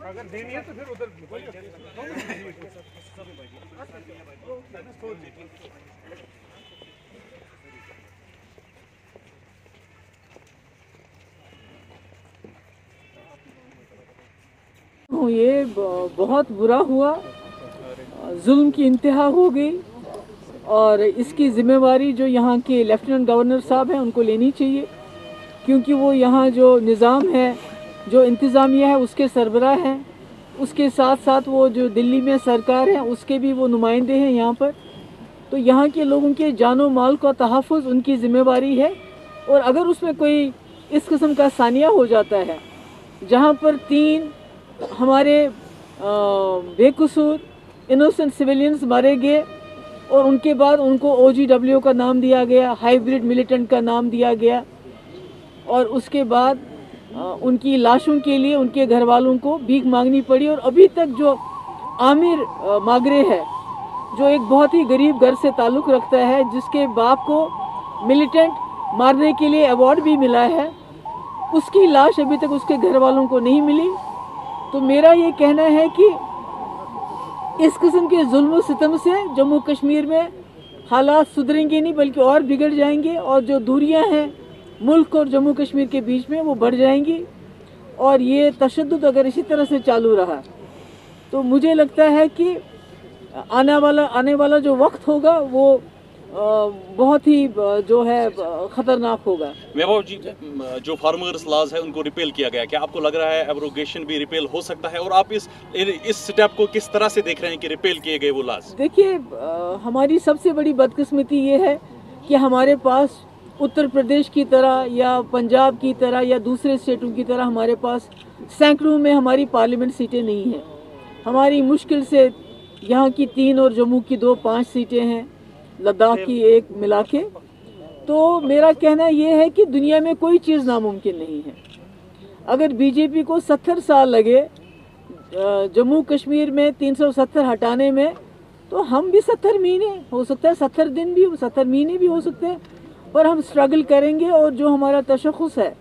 अगर देनी है तो फिर उधर ये बहुत बुरा हुआ, जुल्म की इंतहा हो गई और इसकी ज़िम्मेवारी जो यहाँ के लेफ्टिनेंट गवर्नर साहब हैं उनको लेनी चाहिए, क्योंकि वो यहाँ जो निज़ाम है, जो इंतज़ामिया है उसके सरबराह हैं। उसके साथ साथ वो जो दिल्ली में सरकार है उसके भी वो नुमाइंदे हैं यहाँ पर। तो यहाँ के लोगों के जानो माल का तहफ़्फ़ुज़ उनकी ज़िम्मेवारी है। और अगर उसमें कोई इस किस्म का सानिया हो जाता है जहाँ पर 3 हमारे बेकसूर इनोसेंट सिविलियंस मारे गए और उनके बाद उनको OGW का नाम दिया गया, हाइब्रिड मिलिटेंट का नाम दिया गया, और उसके बाद उनकी लाशों के लिए उनके घर वालों को भीख मांगनी पड़ी। और अभी तक जो आमिर मागरे है, जो एक बहुत ही गरीब घर से ताल्लुक़ रखता है, जिसके बाप को मिलिटेंट मारने के लिए अवार्ड भी मिला है, उसकी लाश अभी तक उसके घर वालों को नहीं मिली। तो मेरा ये कहना है कि इस किस्म के जुल्म सितम से जम्मू कश्मीर में हालात सुधरेंगे नहीं बल्कि और बिगड़ जाएंगे, और जो दूरियां हैं मुल्क और जम्मू कश्मीर के बीच में वो बढ़ जाएंगी। और ये तशद्दुद अगर इसी तरह से चालू रहा तो मुझे लगता है कि आने वाला जो वक्त होगा वो बहुत ही जो है ख़तरनाक होगा। महबूब जी, जो फार्मर्स लॉज है उनको रिपेल किया गया, क्या आपको लग रहा है एब्रोगेशन भी रिपेल हो सकता है? और आप इस स्टेप को किस तरह से देख रहे हैं कि रिपेल किए गए वो लॉज? देखिए, हमारी सबसे बड़ी बदकिस्मती ये है कि हमारे पास उत्तर प्रदेश की तरह या पंजाब की तरह या दूसरे स्टेटों की तरह हमारे पास सैकड़ों में हमारी पार्लियामेंट सीटें नहीं हैं। हमारी मुश्किल से यहाँ की 3 और जम्मू की 5 सीटें हैं, लद्दाख की 1 मिला के। तो मेरा कहना ये है कि दुनिया में कोई चीज़ नामुमकिन नहीं है। अगर बीजेपी को 70 साल लगे जम्मू कश्मीर में 370 हटाने में, तो हम भी 70 महीने हो सकता है, 70 दिन भी, 70 महीने भी हो सकते हैं, पर हम स्ट्रगल करेंगे। और जो हमारा तशख़्ख़ुस है,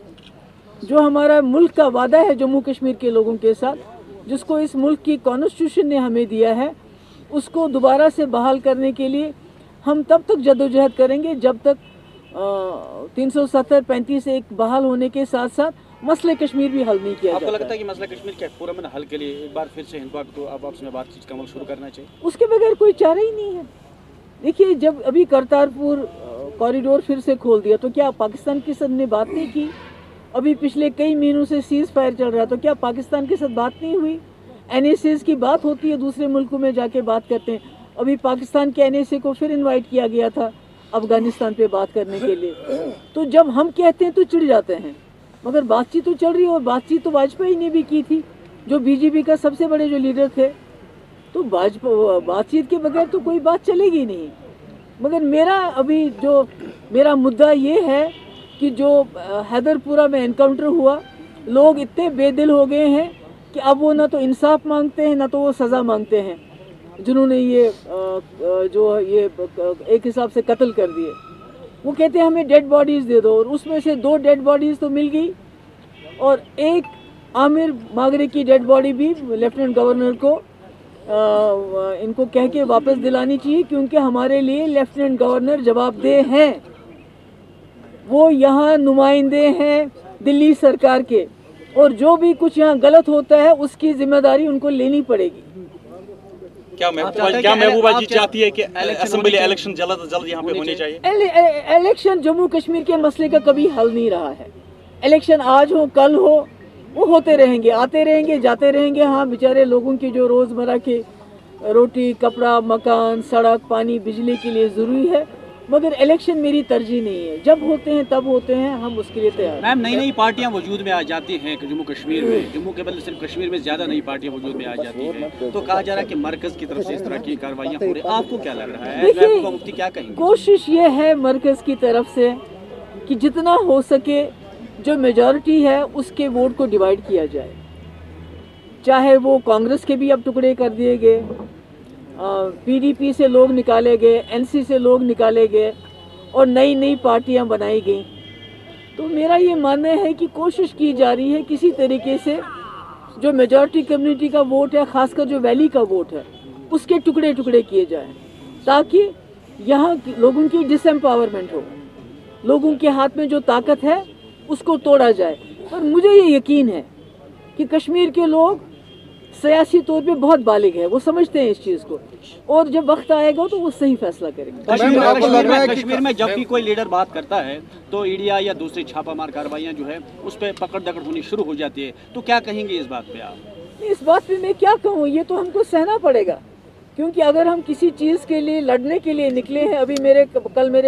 जो हमारा मुल्क का वादा है जम्मू कश्मीर के लोगों के साथ, जिसको इस मुल्क की कॉन्स्टिट्यूशन ने हमें दिया है, उसको दोबारा से बहाल करने के लिए हम तब तक जदोजहद करेंगे जब तक 370-35 बहाल होने के साथ साथ मसले कश्मीर भी हल नहीं किया जाता। आपको लगता है कि मसला कश्मीर के पूरा में हल के लिए एक बार फिर से हिंद पाक को अब आपस में बातचीत का अमल शुरू करना चाहिए? उसके बगैर कोई चारा ही नहीं है। देखिए, जब अभी करतारपुर कॉरिडोर फिर से खोल दिया तो क्या पाकिस्तान के साथ ने बात नहीं की? अभी पिछले कई महीनों से सीज फायर चल रहा, तो क्या पाकिस्तान के साथ बात नहीं हुई? NSAs की बात होती है, दूसरे मुल्कों में जाके बात करते हैं। अभी पाकिस्तान के NSA को फिर इनवाइट किया गया था अफगानिस्तान पे बात करने के लिए। तो जब हम कहते हैं तो चिढ़ जाते हैं, मगर बातचीत तो चल रही है। और बातचीत तो वाजपेयी ने भी की थी, जो BJP का सबसे बड़े जो लीडर थे। तो बातचीत के बगैर तो कोई बात चलेगी नहीं। मगर मेरा मुद्दा ये है कि जो हैदरपुरा में एनकाउंटर हुआ, लोग इतने बेदिल हो गए हैं कि अब वो ना तो इंसाफ मांगते हैं ना तो वो सज़ा मांगते हैं, जिन्होंने ये एक हिसाब से कत्ल कर दिए। वो कहते हैं हमें डेड बॉडीज़ दे दो, और उसमें से 2 डेड बॉडीज़ तो मिल गई, और एक आमिर मागरे की डेड बॉडी भी लेफ्टिनेंट गवर्नर को इनको कह के वापस दिलानी चाहिए, क्योंकि हमारे लिए लेफ्टिनेंट गवर्नर जवाबदेह हैं। वो यहाँ नुमाइंदे हैं दिल्ली सरकार के, और जो भी कुछ यहाँ गलत होता है उसकी जिम्मेदारी उनको लेनी पड़ेगी। क्या महबूबा जी चाहती है कि असेंबली इलेक्शन जल्द से जल्द यहाँ पे होने चाहिए? इलेक्शन जम्मू कश्मीर के मसले का कभी हल नहीं रहा है। इलेक्शन आज हो कल हो, वो होते रहेंगे, आते रहेंगे, जाते रहेंगे। हाँ, बेचारे लोगों की जो रोज़मर्रा के रोटी, कपड़ा, मकान, सड़क, पानी, बिजली के लिए ज़रूरी है, मगर इलेक्शन मेरी तरजीह नहीं है। जब होते हैं तब होते हैं, हम उसके लिए तैयार। मैम, नई पार्टियां वजूद में आ जाती हैं जम्मू कश्मीर में, जम्मू के बदले सिर्फ कश्मीर में ज़्यादा नई पार्टियां वजूद में आ जाती हैं, तो कहा जा रहा है कि मरकज़ की तरफ से इस तरह की कार्रवाइयाँ हो रही हैं। आपको क्या लग रहा है? देखिए, मुफ्ती क्या कहेंगे? कोशिश ये है मरकज़ की तरफ से कि जितना हो सके जो मेजॉरिटी है उसके वोट को डिवाइड किया जाए। चाहे वो कांग्रेस के भी अब टुकड़े कर दिए गए, PDP से लोग निकाले गए, NC से लोग निकाले गए, और नई पार्टियां बनाई गई। तो मेरा ये मानना है कि कोशिश की जा रही है किसी तरीके से जो मेजॉरिटी कम्युनिटी का वोट है, खासकर जो वैली का वोट है, उसके टुकड़े टुकड़े किए जाएं, ताकि यहाँ लोगों की डिसएम्पावरमेंट हो, लोगों के हाथ में जो ताकत है उसको तोड़ा जाए। पर मुझे ये यकीन है कि कश्मीर के लोग सियासी तौर पे बहुत बालिग है, वो समझते हैं इस चीज़ को, और जब वक्त आएगा तो वो सही फैसला करेंगे। कश्मीर में जब भी कोई लीडर बात करता है तो ईडीआई या दूसरी छापामार कार्रवाइयाँ जो है उस पर पकड़ दकड़ होनी शुरू हो जाती है, तो क्या कहेंगे इस बात पे आप? इस बात पे मैं क्या कहूँ, ये तो हमको सहना पड़ेगा, क्योंकि अगर हम किसी चीज़ के लिए लड़ने के लिए निकले हैं, अभी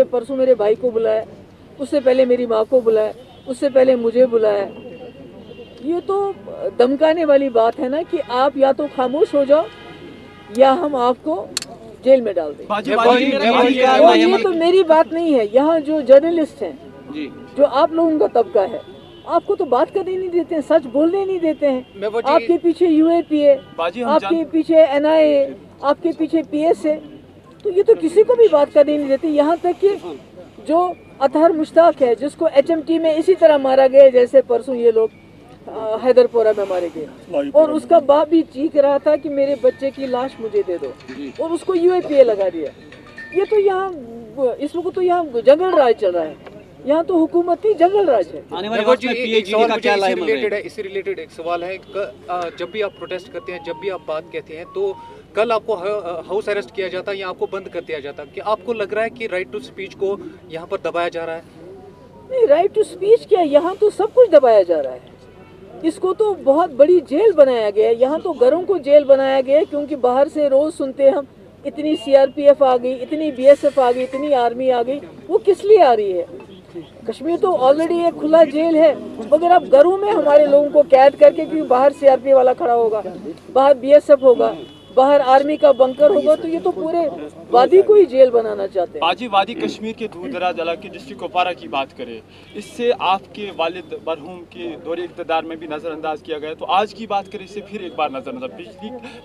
परसों मेरे भाई को बुलाया, उससे पहले मेरी माँ को बुलाया, उससे पहले मुझे बुलाया, ये तो धमकाने वाली बात है ना कि आप या तो खामोश हो जाओ या हम आपको जेल में डाल दें। और ये तो मेरी बात नहीं है, यहाँ जो जर्नलिस्ट हैं, जो आप लोगों का तबका है, आपको तो बात करने नहीं देते हैं, सच बोलने नहीं देते हैं। आपके पीछे UAPA, आपके पीछे NIA, आपके पीछे PSA, तो ये तो किसी को भी बात करने नहीं देते। यहाँ तक कि जो अतहर मुश्ताक है, जिसको HMT में इसी तरह मारा गया जैसे परसों ये लोग हैदरपुरा में मारे गए, और उसका बाप भी चीख रहा था कि मेरे बच्चे की लाश मुझे दे दो, और उसको UAPA लगा दिया। ये तो यहाँ इस वक्त तो यहाँ जंगल राज चल रहा है, यहाँ तो हुकूमत नहीं जंगल राज है। इससे रिलेटेड एक सवाल है, जब भी आप प्रोटेस्ट करते हैं, जब भी आप बात कहते हैं, तो कल आपको हाउस अरेस्ट किया जाता है या आपको बंद कर दिया जाता, कि आपको लग रहा है कि राइट टू स्पीच को यहाँ पर दबाया जा रहा है? नहीं, राइट टू स्पीच क्या, यहाँ तो सब कुछ दबाया जा रहा है। इसको तो बहुत बड़ी जेल बनाया गया है, यहाँ तो घरों को जेल बनाया गया है, क्योंकि बाहर से रोज सुनते हैं हम इतनी CRPF आ गई, इतनी BSF आ गई, इतनी आर्मी आ गई। वो किस लिए आ रही है? कश्मीर तो ऑलरेडी एक खुला जेल है, मगर अब घरों में हमारे लोगों को कैद करके, क्योंकि बाहर CRPF वाला खड़ा होगा, बाहर BSF होगा, बाहर आर्मी का बंकर होगा, तो ये तो पूरे वादी को ही जेल बनाना चाहते हैं। बाजी वादी कश्मीर के दूर दराज इलाके डिस्ट्रिक्ट कुपवारा की बात करें, इससे आपके वालिद मरहूम के दौरे इक़्तिदार में भी नज़रअंदाज किया गया, तो आज की बात करें इससे फिर एक बार नज़रअंदाज।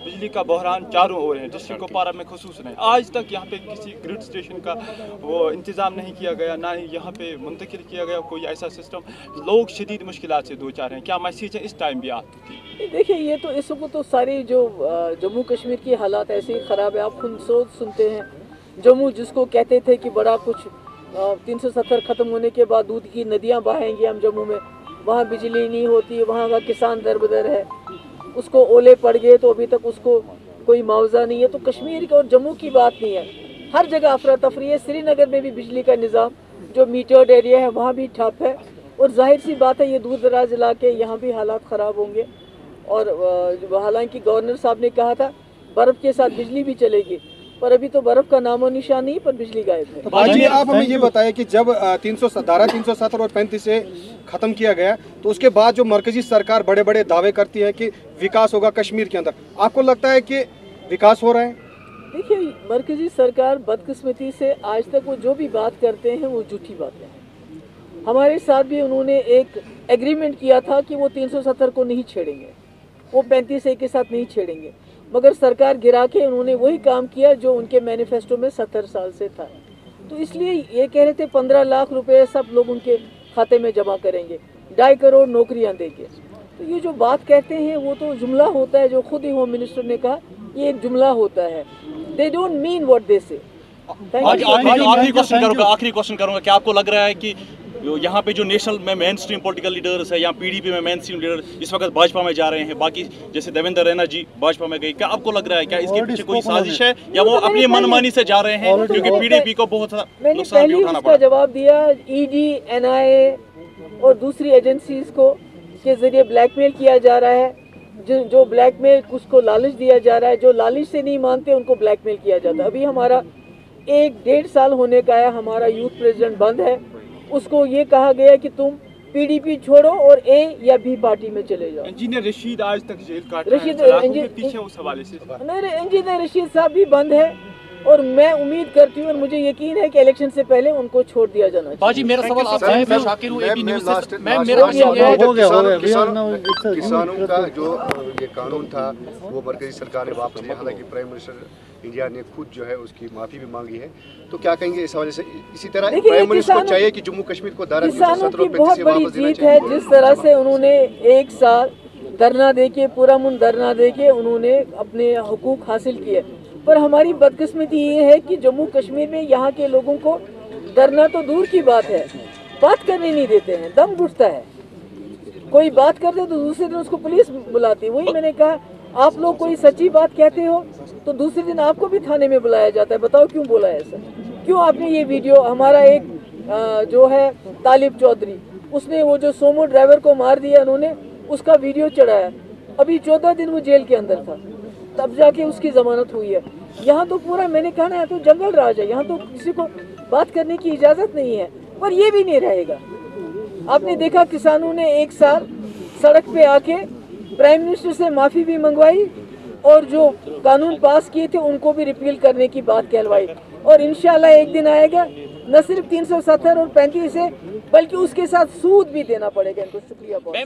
बिजली का बहरान चारों ओर है, डिस्ट्रिक्ट कुपवारा में खुसूसन है। आज तक यहाँ पे किसी ग्रिड स्टेशन का वो इंतज़ाम नहीं किया गया, ना ही यहाँ पे मुंतकिल किया गया कोई ऐसा सिस्टम। लोग शदीद मुश्किलात से दो चार हैं, क्या मैसेज है इस टाइम भी आपकी? देखिए, ये तो इस वक्त तो सारी जो जम्मू कश्मीर की हालात ऐसे ही ख़राब है। आप खुद सोच सुनते हैं, जम्मू जिसको कहते थे कि बड़ा कुछ 370 ख़त्म होने के बाद दूध की नदियां बहाएंगे हम जम्मू में, वहाँ बिजली नहीं होती, वहाँ का किसान दरबदर है, उसको ओले पड़ गए तो अभी तक उसको कोई मुआवजा नहीं है। तो कश्मीर और जम्मू की बात नहीं है, हर जगह अफरा तफरी है। श्रीनगर में भी बिजली का निज़ाम जो मीटर्ड एरिया है वहाँ भी ठप है, और जाहिर सी बात है ये दूर दराज इलाके, यहाँ भी हालात ख़राब होंगे। और हालांकि गवर्नर साहब ने कहा था बर्फ़ के साथ बिजली भी चलेगी, पर अभी तो बर्फ़ का नामो निशान नहीं, पर बिजली गायब है। बाजी, आप हमें ये बताएं कि जब 370 और 35 से ख़त्म किया गया, तो उसके बाद जो मरकजी सरकार बड़े बड़े दावे करती है कि विकास होगा कश्मीर के अंदर, आपको लगता है कि विकास हो रहा है? देखिए, मरकजी सरकार बदकिस्मती से आज तक वो जो भी बात करते हैं वो झूठी बातें हैं। हमारे साथ भी उन्होंने एक एग्रीमेंट किया था कि वो 370 को नहीं छेड़ेंगे, वो 35A के साथ नहीं छेड़ेंगे, मगर सरकार गिरा के उन्होंने वही काम किया जो उनके मैनिफेस्टो में 70 साल से था। तो इसलिए ये कह रहे थे 15 लाख रुपए सब लोग उनके खाते में जमा करेंगे, 2.5 करोड़ नौकरियां देंगे। तो ये जो बात कहते हैं वो तो जुमला होता है, जो खुद ही होम मिनिस्टर ने कहा ये एक जुमला होता है। They don't mean what they से। आखिरी क्वेश्चन करूंगा, क्या आपको लग रहा है कि यहाँ पे जो नेशनल में मेन स्ट्रीम पॉलिटिकल लीडर्स है, यहाँ PDP में मेन स्ट्रीम लीडर इस वक्त भाजपा में जा रहे हैं, बाकी जैसे देवेंद्र रैना जी भाजपा में गए, क्या आपको लग रहा है क्या इसके पीछे कोई साजिश है या वो अपनी मनमानी से जा रहे हैं, क्योंकि PDP को बहुत नुकसान भी उठाना पड़ा? जवाब दिया, ED, NIA और दूसरी एजेंसीज को के जरिए ब्लैकमेल किया जा रहा है। जो ब्लैकमेल, उसको लालच दिया जा रहा है, जो लालच से नहीं मानते उनको ब्लैकमेल किया जाता है। अभी हमारा 1-1.5 साल होने का है, हमारा यूथ प्रेसिडेंट बंद है, उसको ये कहा गया कि तुम PDP छोड़ो और A या B पार्टी में चले जाओ। इंजीनियर रशीद आज तक जेल काट रहे हैं, पीछे उस हवाले से नहीं, इंजीनियर रशीद साहब भी बंद है, और मैं उम्मीद करती हूँ और मुझे यकीन है कि इलेक्शन से पहले उनको छोड़ दिया जाना चाहिए। बाजी, मेरा सवाल आपसे है, मैं शाकिर हूँ AP न्यूज़ से। किसानों का जो ये कानून था वो मरकजी सरकार ने वापस लिया, हालांकि प्राइम मिनिस्टर इंडिया ने खुद जो है उसकी माफी भी मांगी है, तो क्या कहेंगे इस हवाले से? इसी तरह प्राइम मिनिस्टर को चाहिए कि जम्मू कश्मीर को धारा 370 और 35 से वापस देना चाहिए। जिस तरह से उन्होंने 1 साल धरना देके पुरअमन धरना देके उन्होंने अपने हुकूक हासिल किए। पर हमारी बदकिस्मती ये है कि जम्मू कश्मीर में यहाँ के लोगों को धरना तो दूर की बात है, बात करने नहीं देते हैं। दम घुटता है, कोई बात करते तो दूसरे दिन उसको पुलिस बुलाती है। वही मैंने कहा, आप लोग कोई सच्ची बात कहते हो तो दूसरे दिन आपको भी थाने में बुलाया जाता है। बताओ क्यों बोला है ऐसा? क्यों आपने ये वीडियो, हमारा एक जो है तालिब चौधरी, उसने वो जो सोमो ड्राइवर को मार दिया उन्होंने, उसका वीडियो चढ़ाया। अभी 14 दिन वो जेल के अंदर था, तब जाके उसकी जमानत हुई है। यहाँ तो पूरा, मैंने कहा ना, तो जंगल राज है, यहाँ तो किसी को बात करने की इजाज़त नहीं है। पर ये भी नहीं रहेगा। आपने देखा किसानों ने एक साल सड़क पे आके प्राइम मिनिस्टर से माफ़ी भी मंगवाई और जो कानून पास किए थे उनको भी रिपील करने की बात कहलवाई। और इंशाल्लाह एक दिन आएगा, न सिर्फ 370 और 35 है, बल्कि उसके साथ सूद भी देना पड़ेगा इनको। शुक्रिया बहुत।